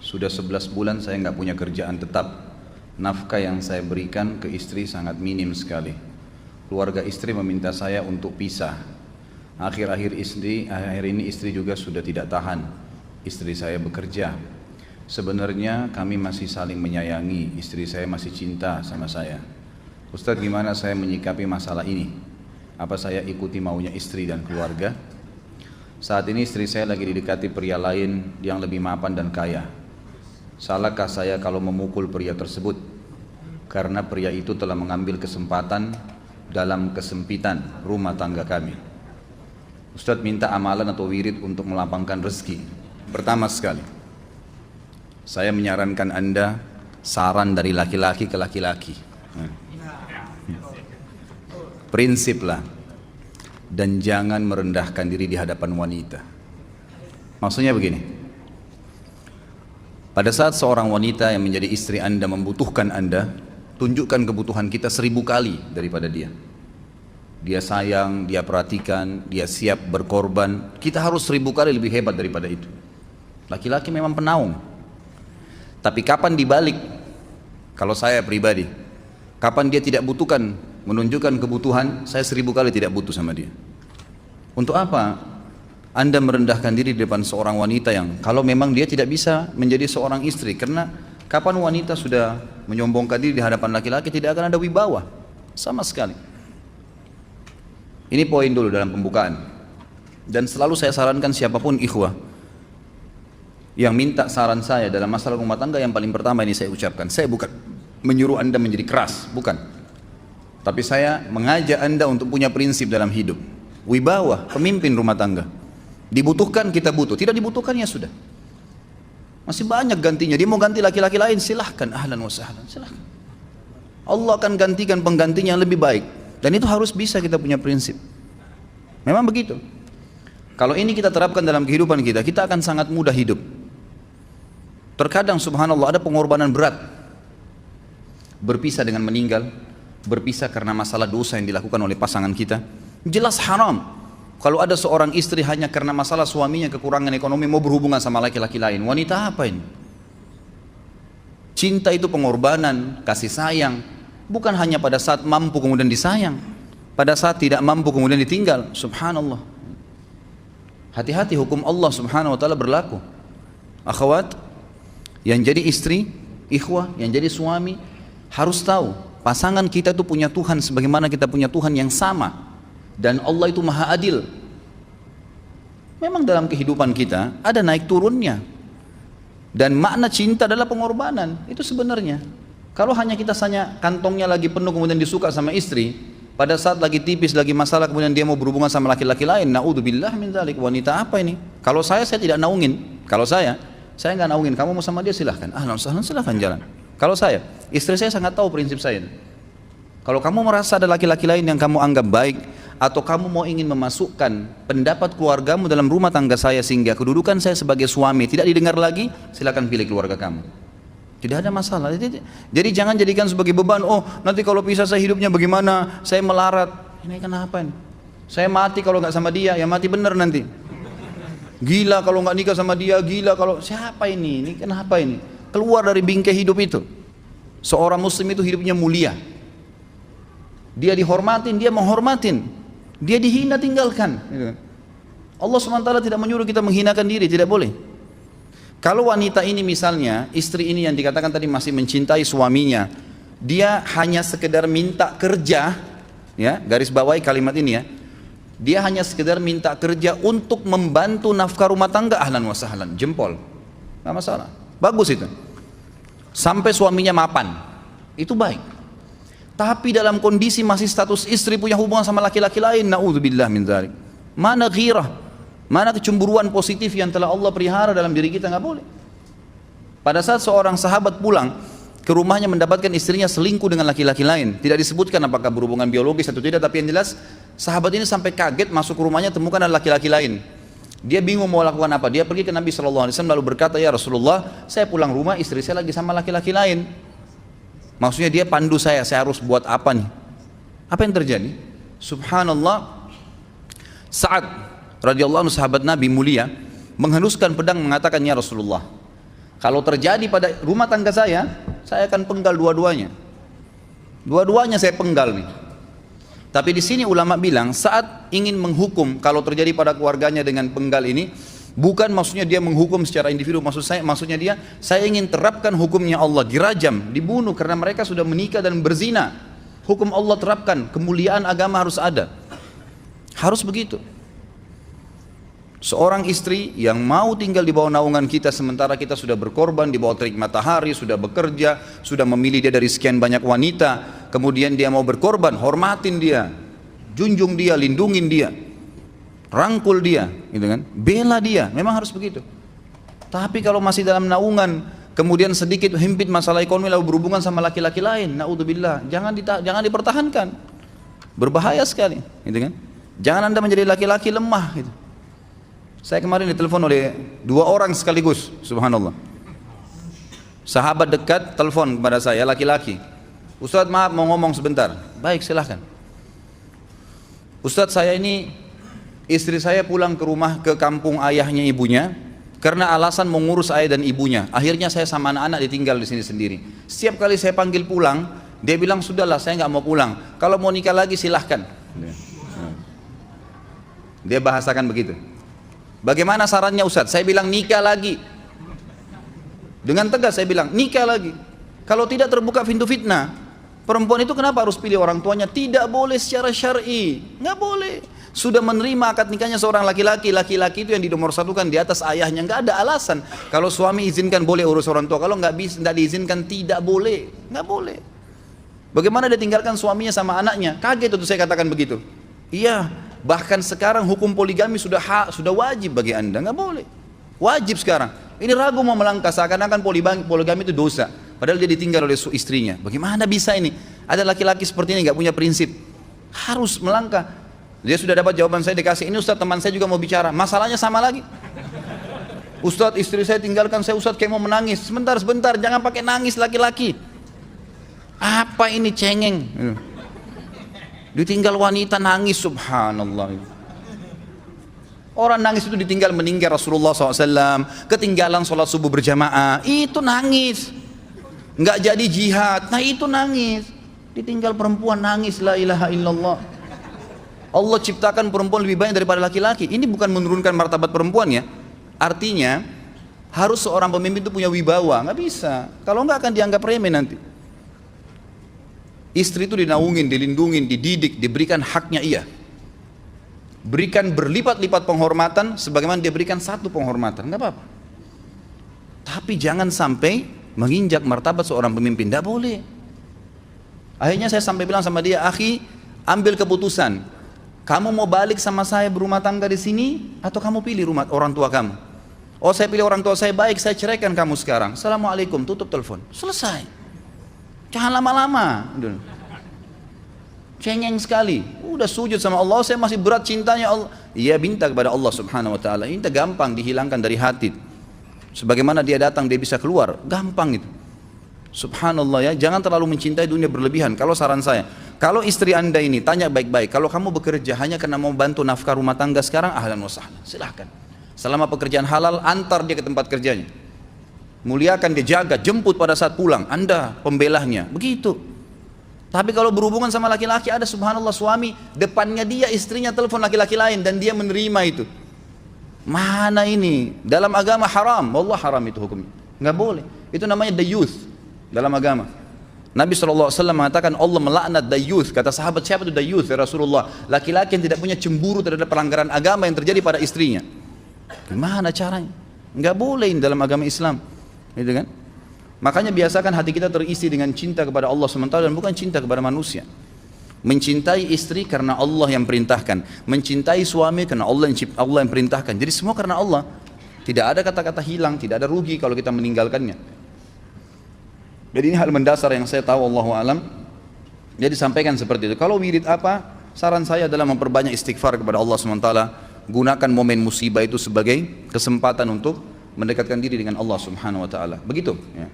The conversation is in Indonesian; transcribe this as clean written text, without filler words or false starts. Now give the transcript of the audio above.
Sudah 11 bulan saya nggak punya kerjaan tetap. Nafkah yang saya berikan ke istri sangat minim sekali. Keluarga istri meminta saya untuk pisah. Akhir-akhir ini istri juga sudah tidak tahan. Istri saya bekerja. Sebenarnya kami masih saling menyayangi. Istri saya masih cinta sama saya. Ustadz, gimana saya menyikapi masalah ini? Apa saya ikuti maunya istri dan keluarga? Saat ini istri saya lagi didekati pria lain yang lebih mapan dan kaya. Salahkah saya kalau memukul pria tersebut? Karena pria itu telah mengambil kesempatan dalam kesempitan rumah tangga kami. Ustadz minta amalan atau wirid untuk melapangkan rezeki. Pertama sekali, saya menyarankan Anda saran dari laki-laki ke laki-laki. Prinsiplah dan jangan merendahkan diri di hadapan wanita. Maksudnya begini. Pada saat seorang wanita yang menjadi istri Anda membutuhkan Anda, tunjukkan kebutuhan kita 1000 kali daripada dia. Dia sayang, dia perhatikan, dia siap berkorban. Kita harus 1000 kali lebih hebat daripada itu. Laki-laki memang penaung. Tapi kapan dibalik? Kalau saya pribadi, kapan dia tidak butuhkan, menunjukkan kebutuhan, saya 1000 kali tidak butuh sama dia. Untuk apa Anda merendahkan diri di depan seorang wanita yang kalau memang dia tidak bisa menjadi seorang istri? Karena kapan wanita sudah menyombongkan diri di hadapan laki-laki, tidak akan ada wibawa sama sekali. Ini poin dulu dalam pembukaan. Dan selalu saya sarankan siapapun ikhwah yang minta saran saya dalam masalah rumah tangga, yang paling pertama ini saya ucapkan, saya bukan menyuruh Anda menjadi keras, bukan. Tapi saya mengajak Anda untuk punya prinsip dalam hidup. Wibawa, pemimpin rumah tangga. Dibutuhkan kita butuh, tidak dibutuhkan ya sudah. Masih banyak gantinya. Dia mau ganti laki-laki lain, silahkan, ahlan wa sahlan, silahkan. Allah akan gantikan penggantinya yang lebih baik. Dan itu harus bisa kita punya prinsip. Memang begitu. Kalau ini kita terapkan dalam kehidupan kita, kita akan sangat mudah hidup. Terkadang subhanallah ada pengorbanan berat. Berpisah dengan meninggal, berpisah karena masalah dosa yang dilakukan oleh pasangan kita. Jelas haram. Kalau ada seorang istri hanya karena masalah suaminya kekurangan ekonomi mau berhubungan sama laki-laki lain, wanita apa ini? Cinta itu pengorbanan, kasih sayang, bukan hanya pada saat mampu kemudian disayang, pada saat tidak mampu kemudian ditinggal. Subhanallah. Hati-hati, hukum Allah subhanahu wa ta'ala berlaku. Akhwat, yang jadi istri, ikhwah, yang jadi suami, harus tahu pasangan kita itu punya Tuhan sebagaimana kita punya Tuhan yang sama. Dan Allah itu maha adil. Memang dalam kehidupan kita ada naik turunnya. Dan makna cinta adalah pengorbanan. Itu sebenarnya. Kalau hanya kita kantongnya lagi penuh kemudian disuka sama istri, pada saat lagi tipis, lagi masalah kemudian dia mau berhubungan sama laki-laki lain, na'udzubillah min dzalik. Wanita apa ini? Kalau saya tidak naungin. Kalau saya nggak naungin. Kamu mau sama dia silahkan. Ahlan sahlan, silahkan jalan. Kalau saya, istri saya sangat tahu prinsip saya. Kalau kamu merasa ada laki-laki lain yang kamu anggap baik, atau kamu mau ingin memasukkan pendapat keluargamu dalam rumah tangga saya sehingga kedudukan saya sebagai suami tidak didengar lagi, silakan pilih keluarga kamu. Tidak ada masalah. Jadi jangan jadikan sebagai beban. Oh, nanti kalau pisah saya hidupnya bagaimana? Saya melarat. Ini kenapa ini? Saya mati kalau nggak sama dia, ya mati bener nanti. Gila kalau nggak nikah sama dia, gila kalau siapa ini? Ini kenapa ini? Keluar dari bingkai hidup itu. Seorang muslim itu hidupnya mulia. Dia dihormatin, dia menghormatin. Dia dihina, tinggalkan. Allah SWT tidak menyuruh kita menghinakan diri, tidak boleh. Kalau wanita ini misalnya, istri ini yang dikatakan tadi masih mencintai suaminya, dia hanya sekedar minta kerja, ya, garis bawahi kalimat ini ya. Dia hanya sekedar minta kerja untuk membantu nafkah rumah tangga, ahlan wa sahlan, jempol. Enggak masalah. Bagus itu. Sampai suaminya mapan. Itu baik. Tapi dalam kondisi masih status istri punya hubungan sama laki-laki lain, na'udzubillah min dzalik. Mana ghirah? Mana kecemburuan positif yang telah Allah pelihara dalam diri kita? Nggak boleh. Pada saat seorang sahabat pulang ke rumahnya mendapatkan istrinya selingkuh dengan laki-laki lain, tidak disebutkan apakah berhubungan biologis atau tidak, tapi yang jelas sahabat ini sampai kaget masuk ke rumahnya temukan ada laki-laki lain. Dia bingung mau lakukan apa. Dia pergi ke Nabi SAW lalu berkata, ya Rasulullah, saya pulang rumah istri saya lagi sama laki-laki lain. Maksudnya dia pandu saya harus buat apa nih? Apa yang terjadi? Subhanallah, Sa'ad radhiyallahu anhu sahabat Nabi mulia menghenuskan pedang mengatakan, ya Rasulullah, Kalau terjadi pada rumah tangga saya akan penggal dua-duanya. Dua-duanya saya penggal nih. Tapi di sini ulama bilang saat ingin menghukum kalau terjadi pada keluarganya dengan penggal ini, bukan maksudnya dia menghukum secara individu, maksudnya dia saya ingin terapkan hukumnya Allah, dirajam, dibunuh karena mereka sudah menikah dan berzina. Hukum Allah terapkan, kemuliaan agama harus ada. Harus begitu. Seorang istri yang mau tinggal di bawah naungan kita sementara kita sudah berkorban di bawah terik matahari, sudah bekerja, sudah memilih dia dari sekian banyak wanita, kemudian dia mau berkorban, hormatin dia, junjung dia, lindungin dia, rangkul dia, gitu kan? Bela dia, memang harus begitu. Tapi kalau masih dalam naungan, kemudian sedikit himpit masalah ekonomi lalu berhubungan sama laki-laki lain, naudzubillah, jangan dipertahankan. Berbahaya sekali, gitu kan? Jangan Anda menjadi laki-laki lemah gitu. Saya kemarin ditelepon oleh 2 orang sekaligus, subhanallah. Sahabat dekat telepon kepada saya, laki-laki. Ustadz maaf mau ngomong sebentar. Baik silahkan. Ustadz saya ini, istri saya pulang ke rumah ke kampung ayahnya ibunya, karena alasan mengurus ayah dan ibunya. Akhirnya saya sama anak-anak ditinggal di sini sendiri. Setiap kali saya panggil pulang, dia bilang sudahlah saya nggak mau pulang. Kalau mau nikah lagi silahkan. Dia bahasakan begitu. Bagaimana sarannya Ustadz? Saya bilang nikah lagi. Dengan tegas saya bilang nikah lagi. Kalau tidak terbuka pintu fitnah. Perempuan itu kenapa harus pilih orang tuanya? Tidak boleh secara syar'i. Nggak boleh. Sudah menerima akad nikahnya seorang laki-laki. Laki-laki itu yang dinomorsatukan di atas ayahnya. Nggak ada alasan. Kalau suami izinkan boleh urus orang tua. Kalau nggak diizinkan tidak boleh. Nggak boleh. Bagaimana dia tinggalkan suaminya sama anaknya? Kaget itu saya katakan begitu. Iya. Bahkan sekarang hukum poligami sudah wajib bagi Anda, nggak boleh. Wajib sekarang. Ini ragu mau melangkah seakan-akan poligami itu dosa. Padahal dia ditinggal oleh istrinya. Bagaimana bisa ini? Ada laki-laki seperti ini nggak punya prinsip. Harus melangkah. Dia sudah dapat jawaban saya dikasih. Ini Ustadz teman saya juga mau bicara. Masalahnya sama lagi. Ustadz istri saya tinggalkan saya Ustadz kayak mau menangis. Sebentar, jangan pakai nangis laki-laki. Apa ini cengeng? Ditinggal wanita nangis, subhanallah. Orang nangis itu ditinggal meninggal Rasulullah SAW, ketinggalan sholat subuh berjamaah, itu nangis. Nggak jadi jihad, nah itu nangis. Ditinggal perempuan nangis, la ilaha illallah. Allah ciptakan perempuan lebih banyak daripada laki-laki. Ini bukan menurunkan martabat perempuan ya. Artinya harus seorang pemimpin itu punya wibawa, nggak bisa. Kalau nggak akan dianggap remeh nanti. Istri itu dinaungin, dilindungin, dididik, diberikan haknya ia. Berikan berlipat-lipat penghormatan sebagaimana dia berikan satu penghormatan, nggak apa-apa. Tapi jangan sampai menginjak martabat seorang pemimpin, tidak boleh. Akhirnya saya sampai bilang sama dia, akhi, ambil keputusan. Kamu mau balik sama saya berumah tangga di sini atau kamu pilih rumah orang tua kamu? Oh saya pilih orang tua saya, baik saya ceraikan kamu sekarang. Assalamualaikum, tutup telepon, selesai. Jangan lama-lama. Cengeng sekali. Udah sujud sama Allah, saya masih berat cintanya Allah. Iya minta kepada Allah subhanahu wa ta'ala. Minta gampang dihilangkan dari hati. Sebagaimana dia datang dia bisa keluar. Gampang itu. Subhanallah ya. Jangan terlalu mencintai dunia berlebihan. Kalau saran saya, kalau istri anda ini tanya baik-baik. Kalau kamu bekerja hanya karena mau bantu nafkah rumah tangga sekarang, ahlan wa sahlan. Silahkan. Selama pekerjaan halal, antar dia ke tempat kerjanya. Muliakan dia, jaga, jemput pada saat pulang. Anda pembelahnya, begitu. Tapi kalau berhubungan sama laki-laki, ada subhanallah suami depannya dia istrinya telepon laki-laki lain dan dia menerima itu. Mana ini? Dalam agama haram. Wallah haram itu hukumnya. Nggak boleh. Itu namanya dayuth dalam agama. Nabi SAW mengatakan Allah melaknat dayuth. Kata sahabat, siapa itu dayuth ya Rasulullah? Laki-laki yang tidak punya cemburu terhadap pelanggaran agama yang terjadi pada istrinya. Gimana caranya? Nggak boleh dalam agama Islam. Gitu kan? Makanya biasakan hati kita terisi dengan cinta kepada Allah SWT dan bukan cinta kepada manusia. Mencintai istri karena Allah yang perintahkan, mencintai suami karena Allah yang perintahkan. Jadi semua karena Allah. Tidak ada kata-kata hilang, tidak ada rugi kalau kita meninggalkannya. Jadi ini hal mendasar yang saya tahu, Allahu alam. Jadi sampaikan seperti itu. Kalau wirid apa? Saran saya adalah memperbanyak istighfar kepada Allah SWT. Gunakan momen musibah itu sebagai kesempatan untuk mendekatkan diri dengan Allah Subhanahu wa taala. Begitu ya.